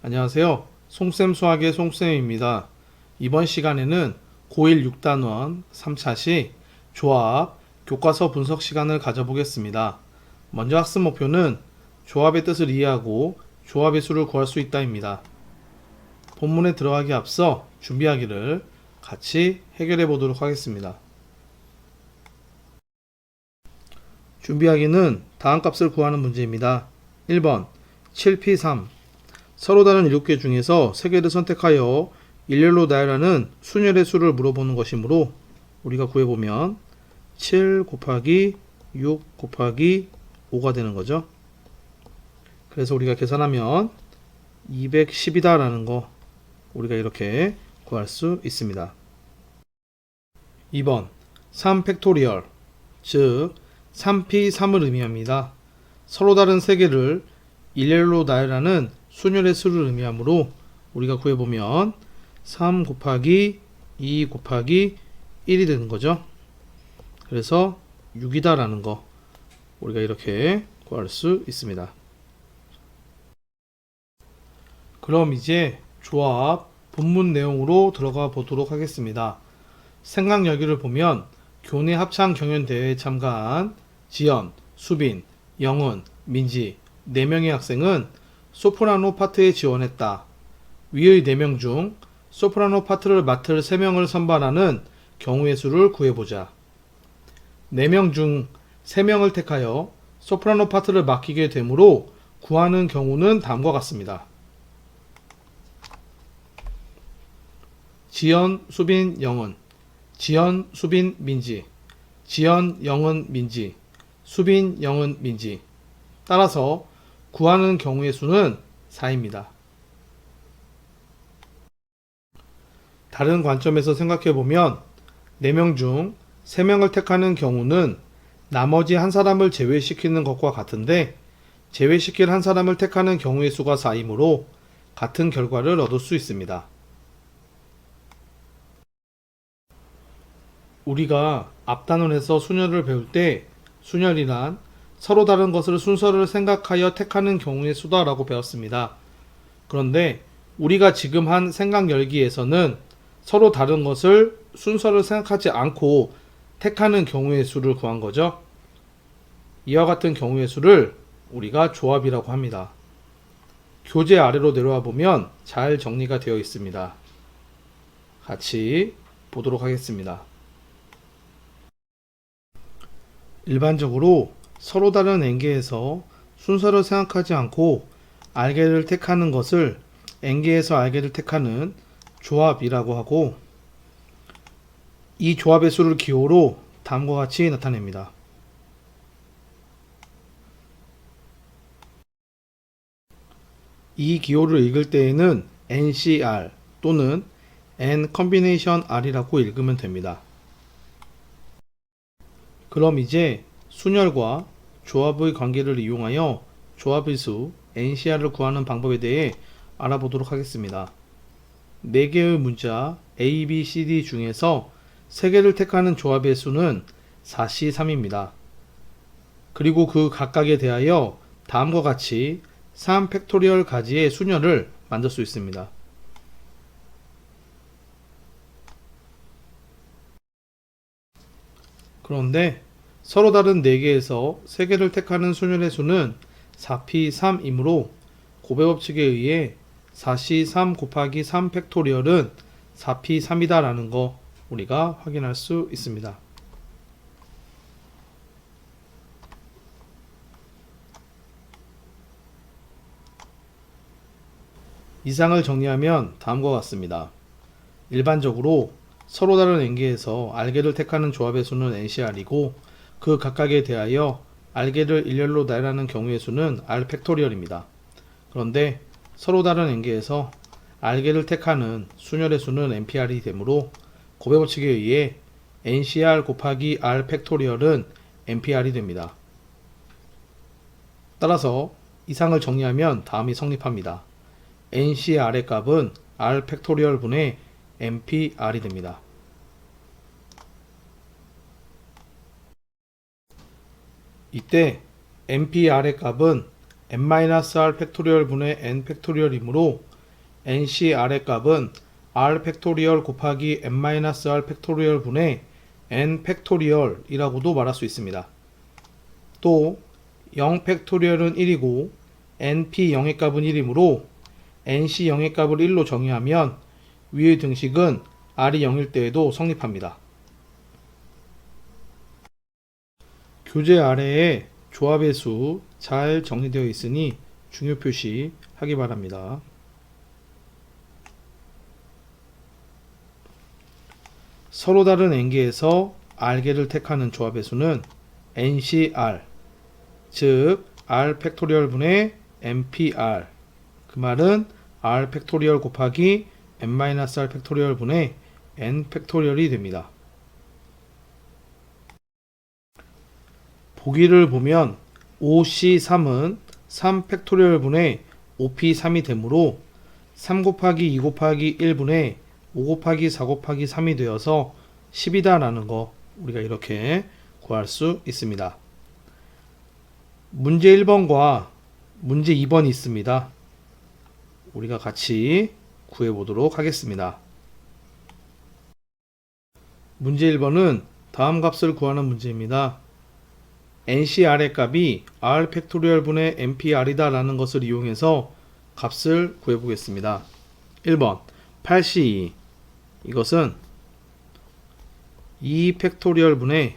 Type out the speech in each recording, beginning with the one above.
안녕하세요. 송쌤 수학의 송쌤입니다. 이번 시간에는 고1 6단원 3차시 조합, 교과서 분석 시간을 가져보겠습니다. 먼저 학습 목표는 조합의 뜻을 이해하고 조합의 수를 구할 수 있다입니다. 본문에 들어가기 앞서 준비하기를 같이 해결해 보도록 하겠습니다. 준비하기는 다음 값을 구하는 문제입니다. 1번 7p3 서로 다른 7개 중에서 3개를 선택하여 일렬로 나열하는 순열의 수를 물어보는 것이므로 우리가 구해보면 7 곱하기 6 곱하기 5가 되는 거죠. 그래서 우리가 계산하면 210이다 라는 거 우리가 이렇게 구할 수 있습니다. 2번 3 팩토리얼 즉 3p3을 의미합니다. 서로 다른 3개를 일렬로 나열하는 순열의 수를 의미하므로 우리가 구해보면 3 곱하기 2 곱하기 1이 되는 거죠. 그래서 6이다 라는 거 우리가 이렇게 구할 수 있습니다. 그럼 이제 조합 본문 내용으로 들어가 보도록 하겠습니다. 생각 여기를 보면 교내 합창 경연대회에 참가한 지연, 수빈, 영은, 민지 4명의 학생은 소프라노 파트에 지원했다. 위의 4명 중 소프라노 파트를 맡을 3명을 선발하는 경우의 수를 구해보자. 4명 중 3명을 택하여 소프라노 파트를 맡기게 되므로 구하는 경우는 다음과 같습니다. 지연, 수빈, 영은, 지연, 수빈, 민지, 지연, 영은, 민지, 수빈, 영은, 민지. 따라서 구하는 경우의 수는 4입니다. 다른 관점에서 생각해보면 4명 중 3명을 택하는 경우는 나머지 한 사람을 제외시키는 것과 같은데 제외시킬 한 사람을 택하는 경우의 수가 4이므로 같은 결과를 얻을 수 있습니다. 우리가 앞단원에서 순열을 배울 때 순열이란 서로 다른 것을 순서를 생각하여 택하는 경우의 수다라고 배웠습니다. 그런데 우리가 지금 한 생각 열기에서는 서로 다른 것을 순서를 생각하지 않고 택하는 경우의 수를 구한 거죠. 이와 같은 경우의 수를 우리가 조합이라고 합니다. 교재 아래로 내려와 보면 잘 정리가 되어 있습니다. 같이 보도록 하겠습니다. 일반적으로 서로 다른 N개에서 순서를 생각하지 않고 알개를 택하는 것을 N개에서 알개를 택하는 조합이라고 하고 이 조합의 수를 기호로 다음과 같이 나타냅니다. 이 기호를 읽을 때에는 NCR 또는 N 컨비네이션 R이라고 읽으면 됩니다. 그럼 이제 순열과 조합의 관계를 이용하여 조합의 수 NCR을 구하는 방법에 대해 알아보도록 하겠습니다. 4개의 문자 A, B, C, D 중에서 3개를 택하는 조합의 수는 4C3입니다. 그리고 그 각각에 대하여 다음과 같이 3팩토리얼 가지의 순열을 만들 수 있습니다. 그런데 서로 다른 4개에서 3개를 택하는 순열의 수는 4p3이므로 고배 법칙에 의해 4c3 곱하기 3 팩토리얼은 4p3이다 라는 거 우리가 확인할 수 있습니다. 이상을 정리하면 다음과 같습니다. 일반적으로 서로 다른 N개에서 알개를 택하는 조합의 수는 NCR이고 그 각각에 대하여 알개를 일렬로 나열하는 경우의 수는 R 팩토리얼입니다. 그런데 서로 다른 N개에서 알개를 택하는 순열의 수는 NPR이 되므로 고배 법칙에 의해 NCR 곱하기 R 팩토리얼은 NPR이 됩니다. 따라서 이상을 정리하면 다음이 성립합니다. NCR의 값은 R 팩토리얼 분의 NPR이 됩니다. 이때 NPR의 값은 n-r 팩토리얼 분의 n 팩토리얼이므로 NC R의 값은 R 팩토리얼 곱하기 n-R 팩토리얼 분의 n 팩토리얼 이라고도 말할 수 있습니다. 또 0 팩토리얼은 1이고 np 0의 값은 1이므로 nc 0의 값을 1로 정의하면 위의 등식은 r이 0일 때에도 성립합니다. 교재 아래에 조합의 수 잘 정리되어 있으니 중요 표시하기 바랍니다. 서로 다른 n개에서 r개를 택하는 조합의 수는 ncr, 즉 r 팩토리얼 분의 npr, 그 말은 r 팩토리얼 곱하기 n-r 팩토리얼 분의 n 팩토리얼이 됩니다. 보기를 보면 5C3은 3 팩토리얼 분의 5P3이 되므로 3 곱하기 2 곱하기 1분의 5 곱하기 4 곱하기 3이 되어서 10이다 라는 거 우리가 이렇게 구할 수 있습니다. 문제 1번과 문제 2번이 있습니다. 우리가 같이 구해 보도록 하겠습니다. 문제 1번은 다음 값을 구하는 문제입니다. NCR의 값이 R 팩토리얼 분의 NPR이다 라는 것을 이용해서 값을 구해 보겠습니다. 1번 8C2, 이것은 2 팩토리얼 분의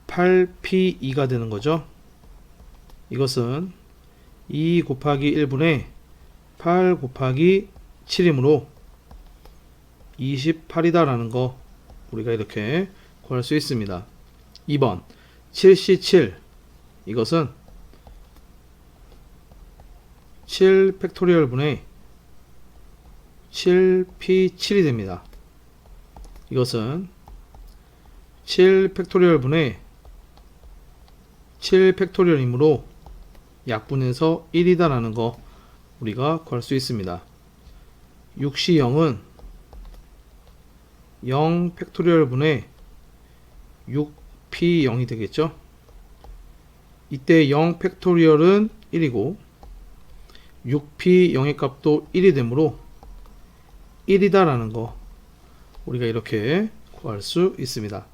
8P2가 되는 거죠. 이것은 2 곱하기 1분의 8 곱하기 7이므로 28이다 라는 거 우리가 이렇게 구할 수 있습니다. 2번 7C7, 이것은 7 팩토리얼 분의 7P7이 됩니다. 이것은 7 팩토리얼 분의 7 팩토리얼이므로 약분해서 1이다 라는 거 우리가 구할 수 있습니다. 6C0은 0 팩토리얼 분의 6P0이 되겠죠. 이때 0 팩토리얼은 1이고 6P0의 값도 1이 되므로 1이다 라는 거 우리가 이렇게 구할 수 있습니다.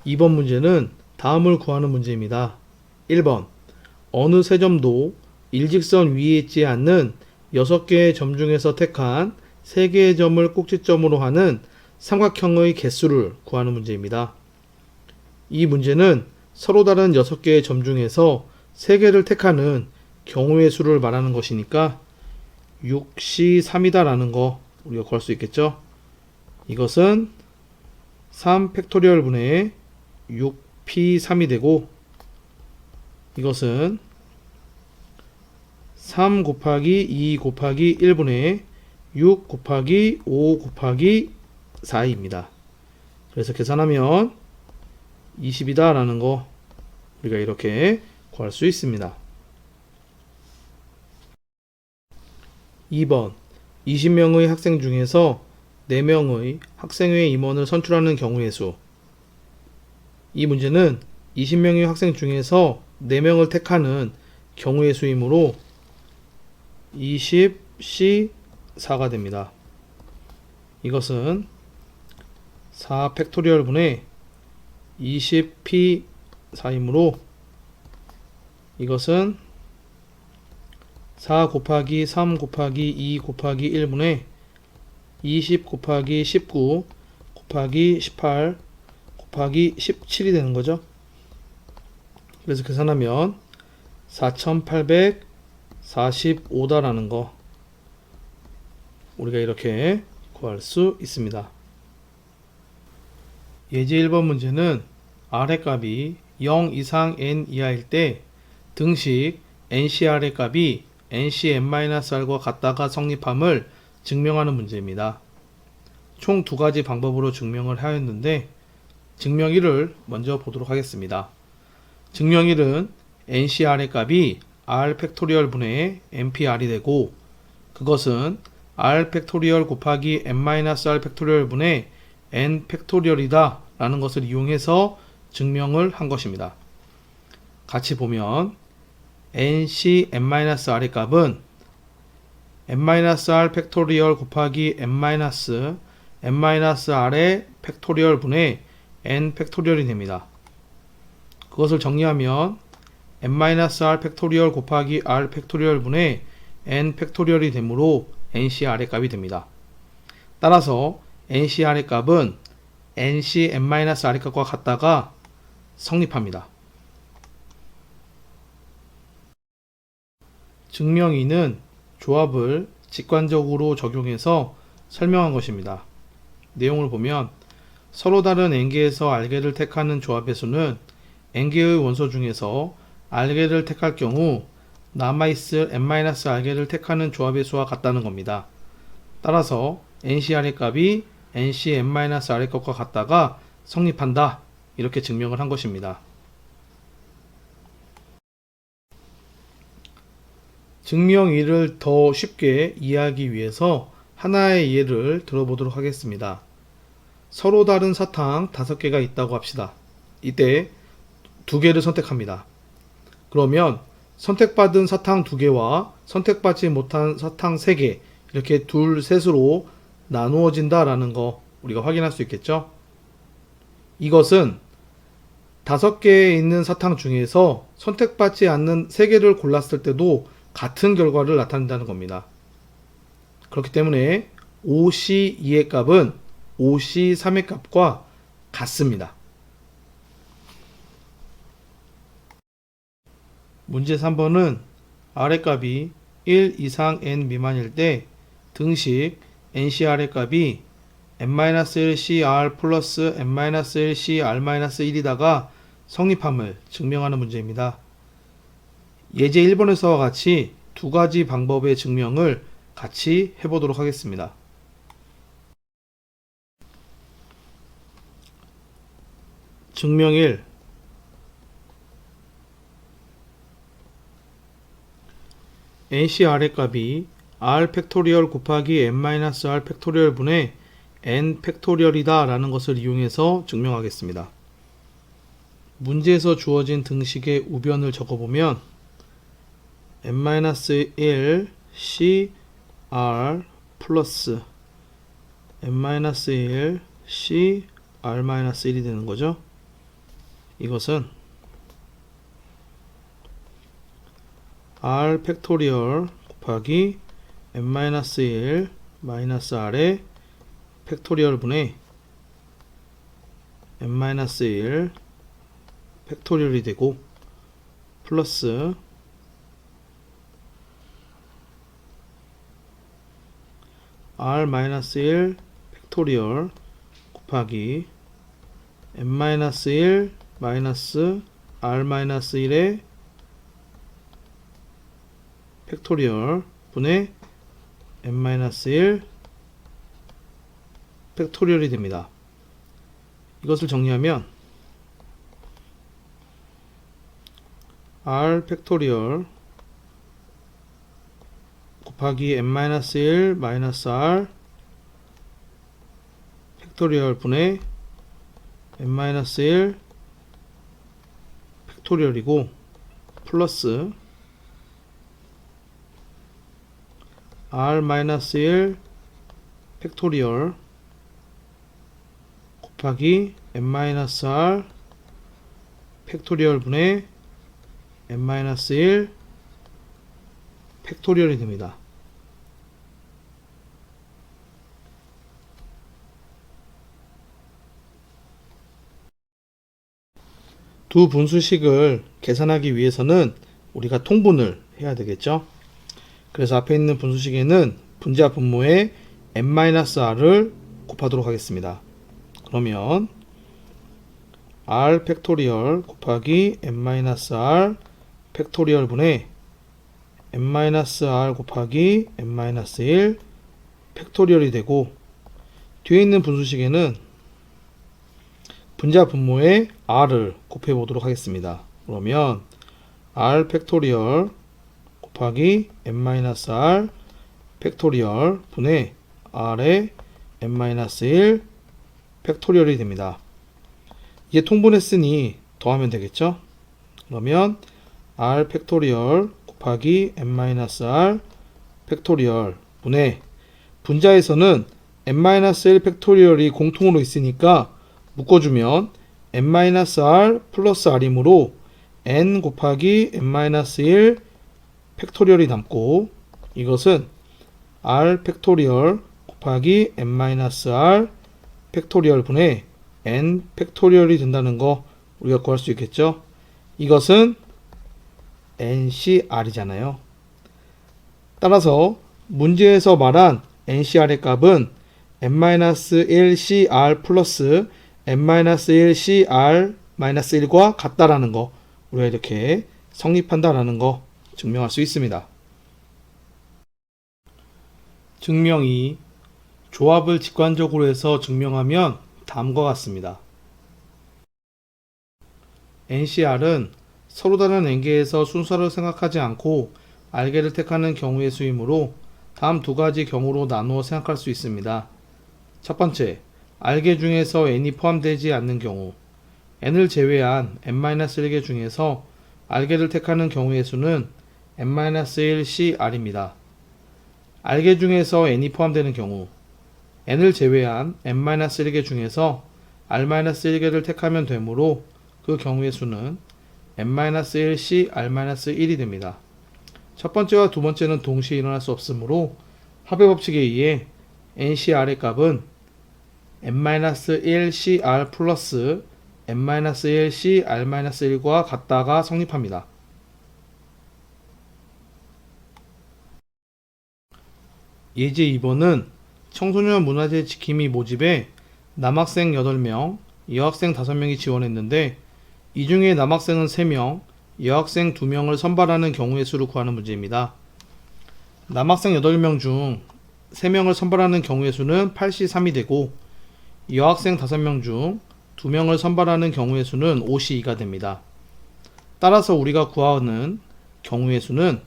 2번 문제는 다음을 구하는 문제입니다. 1번 어느 세 점도 일직선 위에 있지 않는 6개의 점 중에서 택한 3개의 점을 꼭지점으로 하는 삼각형의 개수를 구하는 문제입니다. 이 문제는 서로 다른 6개의 점 중에서 3개를 택하는 경우의 수를 말하는 것이니까 6C3이다 라는 거 우리가 구할 수 있겠죠. 이것은 3 팩토리얼 분의 6P3이 되고, 이것은 3 곱하기 2 곱하기 1분의 6 곱하기 5 곱하기 4입니다. 그래서 계산하면 20이다 라는 거 우리가 이렇게 구할 수 있습니다. 2번 20명의 학생 중에서 4명의 학생회 임원을 선출하는 경우의 수. 이 문제는 20명의 학생 중에서 4명을 택하는 경우의 수이므로 20C4가 됩니다. 이것은 4 팩토리얼 분의 20P4이므로 이것은 4 곱하기 3 곱하기 2 곱하기 1분의 20 곱하기 19 곱하기 18 곱하기 17이 되는 거죠. 그래서 계산하면 4845다라는 거 우리가 이렇게 구할 수 있습니다. 예제 1번 문제는 R의 값이 0 이상 n 이하일 때 등식 NCR의 값이 NCn-R과 같다가 성립함을 증명하는 문제입니다. 총 2가지 방법으로 증명을 하였는데 증명 1을 먼저 보도록 하겠습니다. 증명 1은 NCR의 값이 R 팩토리얼 분의 NPR이 되고 그것은 R 팩토리얼 곱하기 n-R 팩토리얼 분의 n 팩토리얼이다 라는 것을 이용해서 증명을 한 것입니다. 같이 보면 nc n-r의 값은 n-r 팩토리얼 곱하기 n-r의 팩토리얼 분의 n 팩토리얼이 됩니다. 그것을 정리하면 n-r 팩토리얼 곱하기 r 팩토리얼 분의 n 팩토리얼이 되므로 ncr의 값이 됩니다. 따라서 ncr의 값은 nc n-r의 값과 같다가 성립합니다. 증명 2는 조합을 직관적으로 적용해서 설명한 것입니다. 내용을 보면 서로 다른 n개에서 r개를 택하는 조합의 수는 n개의 원소 중에서 r개를 택할 경우 남아있을 n-r개를 택하는 조합의 수와 같다는 겁니다. 따라서 ncr의 값이 nc n-r의 값과 같다가 성립한다. 이렇게 증명을 한 것입니다. 증명 2를 더 쉽게 이해하기 위해서 하나의 예를 들어보도록 하겠습니다. 서로 다른 사탕 5개가 있다고 합시다. 이때 2개를 선택합니다. 그러면 선택받은 사탕 2개와 선택받지 못한 사탕 3개 이렇게 둘, 셋으로 나누어진다 라는 거 우리가 확인할 수 있겠죠? 이것은 5개에 있는 사탕 중에서 선택받지 않는 3개를 골랐을 때도 같은 결과를 나타낸다는 겁니다. 그렇기 때문에 OC2의 값은 OC3의 값과 같습니다. 문제 3번은 R의 값이 1 이상 n 미만일 때 등식 NCR의 값이 n-1cr 플러스 n-1cr-1이다가 성립함을 증명하는 문제입니다. 예제 1번에서와 같이 두 가지 방법의 증명을 같이 해보도록 하겠습니다. 증명 1. NCR의 값이 R 팩토리얼 곱하기 n-r 팩토리얼 분의 n 팩토리얼이다 라는 것을 이용해서 증명하겠습니다. 문제에서 주어진 등식의 우변을 적어보면 n-1 cr 플러스 n-1 cr-1이 되는 거죠. 이것은 r 팩토리얼 곱하기 n-1 r의 팩토리얼 분의 n-1 팩토리얼이 되고 플러스 r-1 팩토리얼 곱하기 n-1 r-1의 팩토리얼 분의 n-1 팩토리얼이 됩니다. 이것을 정리하면 r 팩토리얼 곱하기 n-1 r 팩토리얼 분의 n-1 팩토리얼이고 플러스 r-1 팩토리얼 곱하기 n-r 팩토리얼 분의 n-1 팩토리얼이 됩니다. 두 분수식을 계산하기 위해서는 우리가 통분을 해야 되겠죠. 그래서 앞에 있는 분수식에는 분자 분모에 n-r을 곱하도록 하겠습니다. 그러면 r 팩토리얼 곱하기 n-r 팩토리얼 분의 n-r 곱하기 n-1 팩토리얼이 되고 뒤에 있는 분수식에는 분자 분모에 r을 곱해 보도록 하겠습니다. 그러면 r 팩토리얼 곱하기 n-r 팩토리얼 분의 r의 n-1 팩토리얼이 됩니다. 이제 통분했으니 더하면 되겠죠? 그러면 r 팩토리얼 곱하기 n-r 팩토리얼 분의 분자에서는 n-1 팩토리얼이 공통으로 있으니까 묶어주면 n-r 플러스 r이므로 n 곱하기 n-1 팩토리얼이 남고 이것은 r 팩토리얼 곱하기 n-r 팩토리얼 분의 n 팩토리얼이 된다는 거 우리가 구할 수 있겠죠. 이것은 NCR이잖아요. 따라서 문제에서 말한 NCR의 값은 n-1CR 플러스 n-1CR-1과 같다라는 거 우리가 이렇게 성립한다라는 거 증명할 수 있습니다. 증명 2. 조합을 직관적으로 해서 증명하면 다음과 같습니다. NCR은 서로 다른 n개에서 순서를 생각하지 않고 r개를 택하는 경우의 수이므로 다음 두 가지 경우로 나누어 생각할 수 있습니다. 첫 번째, r개 중에서 n이 포함되지 않는 경우 n을 제외한 n-1개 중에서 r개를 택하는 경우의 수는 n-1CR입니다. r개 중에서 n이 포함되는 경우 n을 제외한 n-1개 중에서 r-1개를 택하면 되므로 그 경우의 수는 n-1C r-1이 됩니다. 첫 번째와 두 번째는 동시에 일어날 수 없으므로 합의 법칙에 의해 NCR의 값은 n-1CR 플러스 n-1C r-1과 같다가 성립합니다. 예제 2번은 청소년 문화재 지킴이 모집에 남학생 8명, 여학생 5명이 지원했는데 이 중에 남학생은 3명, 여학생 2명을 선발하는 경우의 수를 구하는 문제입니다. 남학생 8명 중 3명을 선발하는 경우의 수는 8C3이 되고 여학생 5명 중 2명을 선발하는 경우의 수는 5C2가 됩니다. 따라서 우리가 구하는 경우의 수는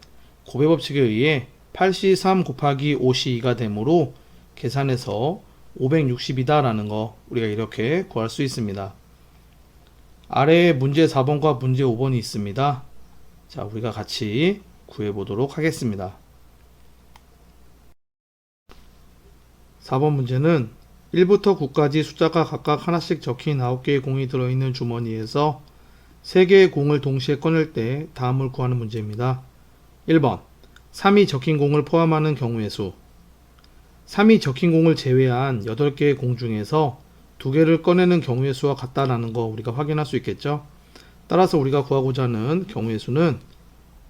곱의 법칙에 의해 8C3 곱하기 5C2가 되므로 계산해서 560이다 라는 거 우리가 이렇게 구할 수 있습니다. 아래에 문제 4번과 문제 5번이 있습니다. 자, 우리가 같이 구해보도록 하겠습니다. 4번 문제는 1부터 9까지 숫자가 각각 하나씩 적힌 9개의 공이 들어있는 주머니에서 3개의 공을 동시에 꺼낼 때 다음을 구하는 문제입니다. 1번 3이 적힌 공을 포함하는 경우의 수 3이 적힌 공을 제외한 8개의 공 중에서 2개를 꺼내는 경우의 수와 같다라는 거 우리가 확인할 수 있겠죠. 따라서 우리가 구하고자 하는 경우의 수는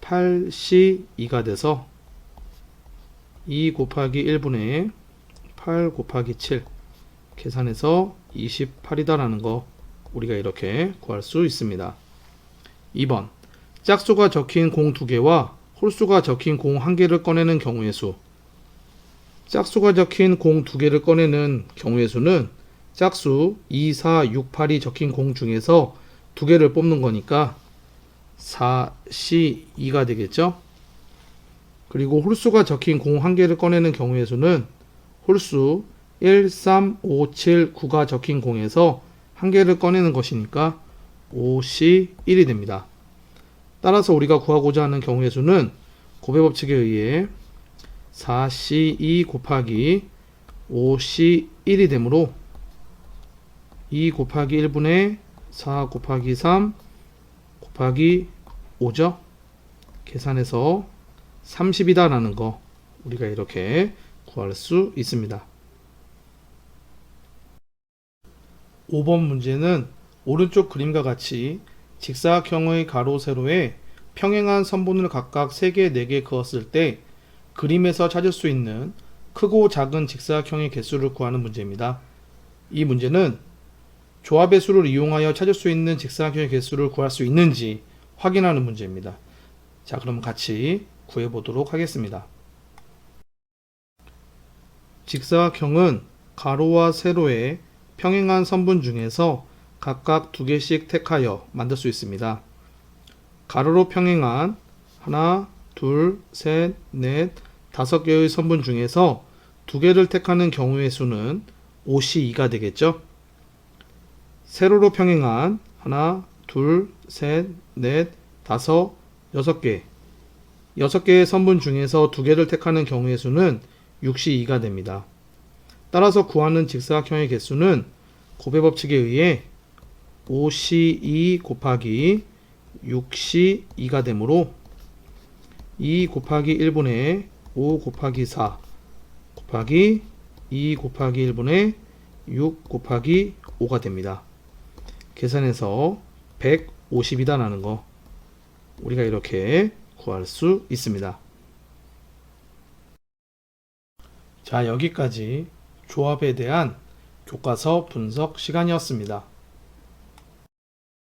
8C2가 돼서 2 곱하기 1분의 8 곱하기 7 계산해서 28이다 라는 거 우리가 이렇게 구할 수 있습니다. 2번 짝수가 적힌 공 2개와 홀수가 적힌 공 1개를 꺼내는 경우의 수 짝수가 적힌 공 2개를 꺼내는 경우의 수는 짝수 2, 4, 6, 8이 적힌 공 중에서 2개를 뽑는 거니까 4C2가 되겠죠. 그리고 홀수가 적힌 공 1개를 꺼내는 경우의 수는 홀수 1, 3, 5, 7, 9가 적힌 공에서 1개를 꺼내는 것이니까 5C1이 됩니다. 따라서 우리가 구하고자 하는 경우의 수는 곱의 법칙에 의해 4C2 곱하기 5C1이 되므로 2 곱하기 1분의 4 곱하기 3 곱하기 5죠. 계산해서 30이다 라는 거 우리가 이렇게 구할 수 있습니다. 5번 문제는 오른쪽 그림과 같이 직사각형의 가로 세로에 평행한 선분을 각각 3개, 4개 그었을 때 그림에서 찾을 수 있는 크고 작은 직사각형의 개수를 구하는 문제입니다. 이 문제는 조합의 수를 이용하여 찾을 수 있는 직사각형의 개수를 구할 수 있는지 확인하는 문제입니다. 자, 그럼 같이 구해보도록 하겠습니다. 직사각형은 가로와 세로의 평행한 선분 중에서 각각 2개씩 택하여 만들 수 있습니다. 가로로 평행한 하나, 둘, 셋, 넷, 5개의 선분 중에서 2개를 택하는 경우의 수는 5C2가 되겠죠. 세로로 평행한 하나, 둘, 셋, 넷, 5, 6개. 6개의 선분 중에서 2개를 택하는 경우의 수는 6C2가 됩니다. 따라서 구하는 직사각형의 개수는 곱의 법칙에 의해 5C2 곱하기 6C2가 되므로 2 곱하기 1분의 5 곱하기 4 곱하기 2 곱하기 1분의 6 곱하기 5가 됩니다. 계산해서 150이다 라는 거 우리가 이렇게 구할 수 있습니다. 자, 여기까지 조합에 대한 교과서 분석 시간이었습니다.